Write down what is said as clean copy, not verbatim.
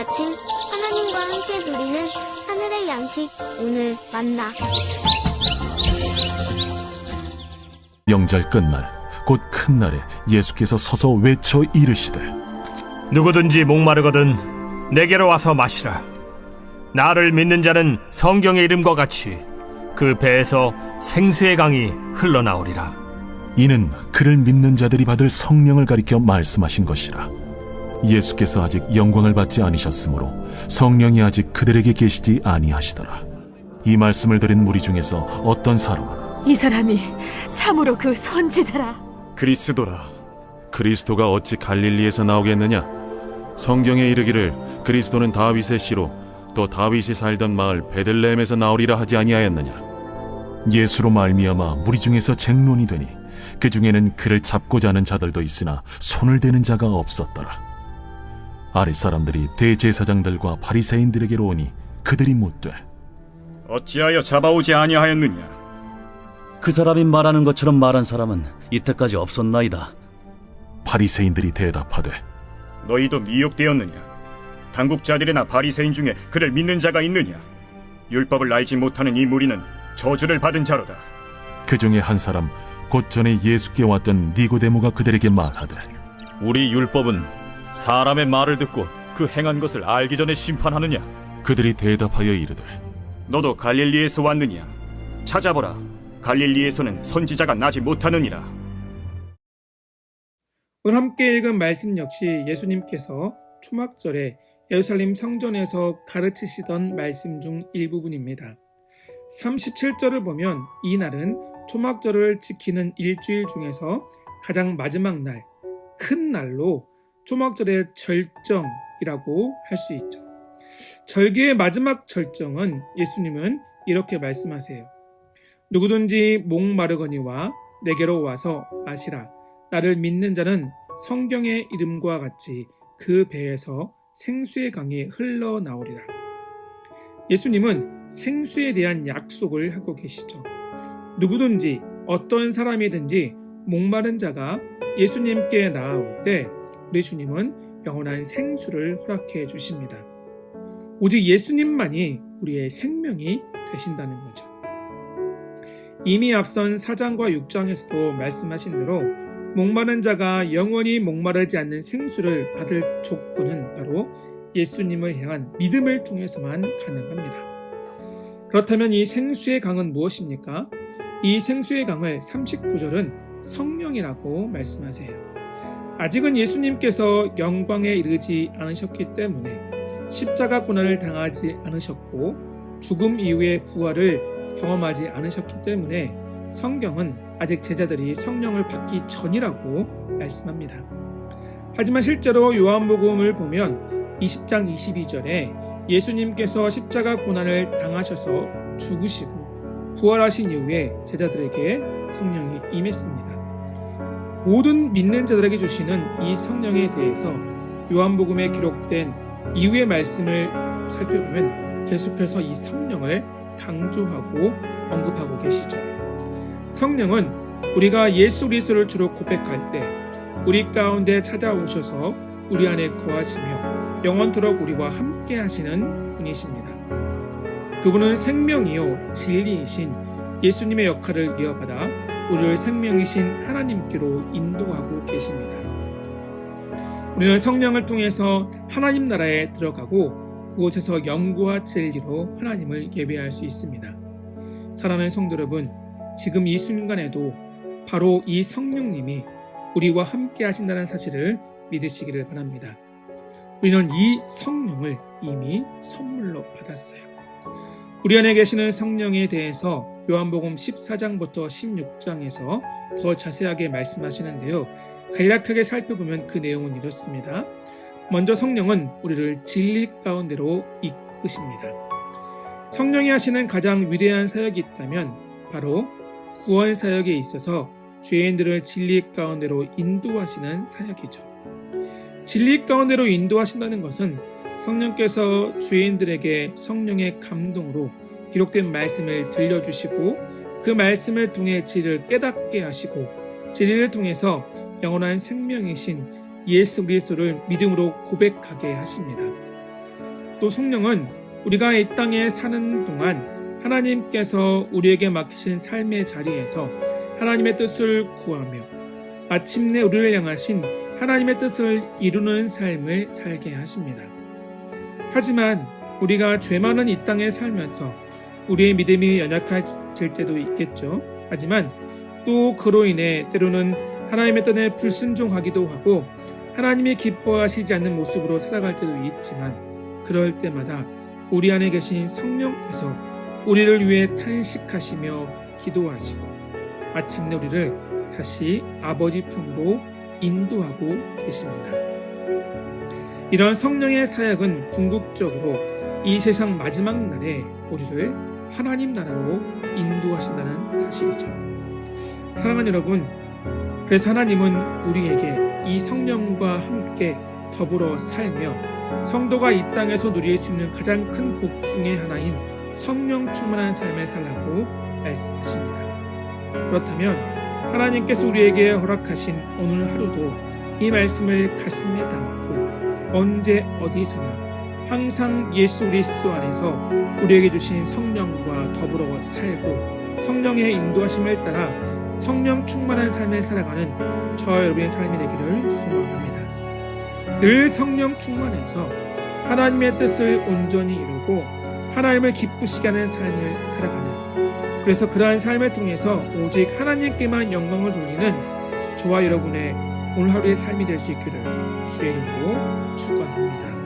아침 하나님과 함께 누리는 하늘의 양식 오늘 만나. 명절 끝날 곧 큰 날에 예수께서 서서 외쳐 이르시되 누구든지 목마르거든 내게로 와서 마시라. 나를 믿는 자는 성경의 이름과 같이 그 배에서 생수의 강이 흘러나오리라. 이는 그를 믿는 자들이 받을 성령을 가리켜 말씀하신 것이라. 예수께서 아직 영광을 받지 않으셨으므로 성령이 아직 그들에게 계시지 아니하시더라. 이 말씀을 들은 무리 중에서 어떤 사람은 이 사람이 참으로 그 선지자라. 그리스도라. 그리스도가 어찌 갈릴리에서 나오겠느냐? 성경에 이르기를 그리스도는 다윗의 씨로 또 다윗이 살던 마을 베들레헴에서 나오리라 하지 아니하였느냐? 예수로 말미암아 무리 중에서 쟁론이 되니 그 중에는 그를 잡고자 하는 자들도 있으나 손을 대는 자가 없었더라. 아랫 사람들이 대제사장들과 바리새인들에게로 오니 그들이 묻되 어찌하여 잡아오지 아니하였느냐? 그 사람이 말하는 것처럼 말한 사람은 이때까지 없었나이다. 바리새인들이 대답하되 너희도 미혹되었느냐? 당국자들이나 바리새인 중에 그를 믿는 자가 있느냐? 율법을 알지 못하는 이 무리는 저주를 받은 자로다. 그 중에 한 사람 곧 전에 예수께 왔던 니고데모가 그들에게 말하되 우리 율법은 사람의 말을 듣고 그 행한 것을 알기 전에 심판하느냐? 그들이 대답하여 이르되 너도 갈릴리에서 왔느냐? 찾아보라. 갈릴리에서는 선지자가 나지 못하느니라. 오늘 함께 읽은 말씀 역시 예수님께서 초막절에 예루살렘 성전에서 가르치시던 말씀 중 일부분입니다. 37절을 보면 이 날은 초막절을 지키는 일주일 중에서 가장 마지막 날, 큰 날로 초막절의 절정이라고 할 수 있죠. 절기의 마지막 절정은 예수님은 이렇게 말씀하세요. 누구든지 목마르거니와 내게로 와서 마시라. 나를 믿는 자는 성경의 이름과 같이 그 배에서 생수의 강이 흘러나오리라. 예수님은 생수에 대한 약속을 하고 계시죠. 누구든지 어떤 사람이든지 목마른 자가 예수님께 나아올 때 우리 주님은 영원한 생수를 허락해 주십니다. 오직 예수님만이 우리의 생명이 되신다는 거죠. 이미 앞선 4장과 6장에서도 말씀하신 대로 목마른 자가 영원히 목마르지 않는 생수를 받을 조건은 바로 예수님을 향한 믿음을 통해서만 가능합니다. 그렇다면 이 생수의 강은 무엇입니까? 이 생수의 강을 39절은 성령이라고 말씀하세요. 아직은 예수님께서 영광에 이르지 않으셨기 때문에 십자가 고난을 당하지 않으셨고 죽음 이후의 부활을 경험하지 않으셨기 때문에 성경은 아직 제자들이 성령을 받기 전이라고 말씀합니다. 하지만 실제로 요한복음을 보면 20장 22절에 예수님께서 십자가 고난을 당하셔서 죽으시고 부활하신 이후에 제자들에게 성령이 임했습니다. 모든 믿는 자들에게 주시는 이 성령에 대해서 요한복음에 기록된 이후의 말씀을 살펴보면 계속해서 이 성령을 강조하고 언급하고 계시죠. 성령은 우리가 예수 그리스도를 주로 고백할 때 우리 가운데 찾아오셔서 우리 안에 거하시며 영원토록 우리와 함께 하시는 분이십니다. 그분은 생명이요 진리이신 예수님의 역할을 이어받아 우리를 생명이신 하나님께로 인도하고 계십니다. 우리는 성령을 통해서 하나님 나라에 들어가고 그곳에서 영과 진리로 하나님을 예배할 수 있습니다. 사랑하는 성도 여러분, 지금 이 순간에도 바로 이 성령님이 우리와 함께 하신다는 사실을 믿으시기를 바랍니다. 우리는 이 성령을 이미 선물로 받았어요. 우리 안에 계시는 성령에 대해서 요한복음 14장부터 16장에서 더 자세하게 말씀하시는데요. 간략하게 살펴보면 그 내용은 이렇습니다. 먼저 성령은 우리를 진리 가운데로 이끄십니다. 성령이 하시는 가장 위대한 사역이 있다면 바로 구원 사역에 있어서 죄인들을 진리 가운데로 인도하시는 사역이죠. 진리 가운데로 인도하신다는 것은 성령께서 죄인들에게 성령의 감동으로 기록된 말씀을 들려주시고 그 말씀을 통해 진리를 깨닫게 하시고 진리를 통해서 영원한 생명이신 예수 그리스도를 믿음으로 고백하게 하십니다. 또 성령은 우리가 이 땅에 사는 동안 하나님께서 우리에게 맡기신 삶의 자리에서 하나님의 뜻을 구하며 마침내 우리를 향하신 하나님의 뜻을 이루는 삶을 살게 하십니다. 하지만 우리가 죄 많은 이 땅에 살면서 우리의 믿음이 연약해질 때도 있겠죠. 하지만 또 그로 인해 때로는 하나님의 뜻에 불순종하기도 하고 하나님이 기뻐하시지 않는 모습으로 살아갈 때도 있지만 그럴 때마다 우리 안에 계신 성령께서 우리를 위해 탄식하시며 기도하시고 마침내 우리를 다시 아버지 품으로 인도하고 계십니다. 이런 성령의 사역은 궁극적으로 이 세상 마지막 날에 우리를 하나님 나라로 인도하신다는 사실이죠. 사랑하는 여러분, 그래서 하나님은 우리에게 이 성령과 함께 더불어 살며 성도가 이 땅에서 누릴 수 있는 가장 큰 복 중의 하나인 성령 충만한 삶을 살라고 말씀하십니다. 그렇다면 하나님께서 우리에게 허락하신 오늘 하루도 이 말씀을 가슴에 담고 언제 어디서나 항상 예수 그리스도 안에서 우리에게 주신 성령과 더불어 살고 성령의 인도하심을 따라 성령 충만한 삶을 살아가는 저와 여러분의 삶이 되기를 소망합니다. 늘 성령 충만해서 하나님의 뜻을 온전히 이루고 하나님을 기쁘시게 하는 삶을 살아가는, 그래서 그러한 삶을 통해서 오직 하나님께만 영광을 돌리는 저와 여러분의 오늘 하루의 삶이 될 수 있기를 주의 이름으로 축원합니다.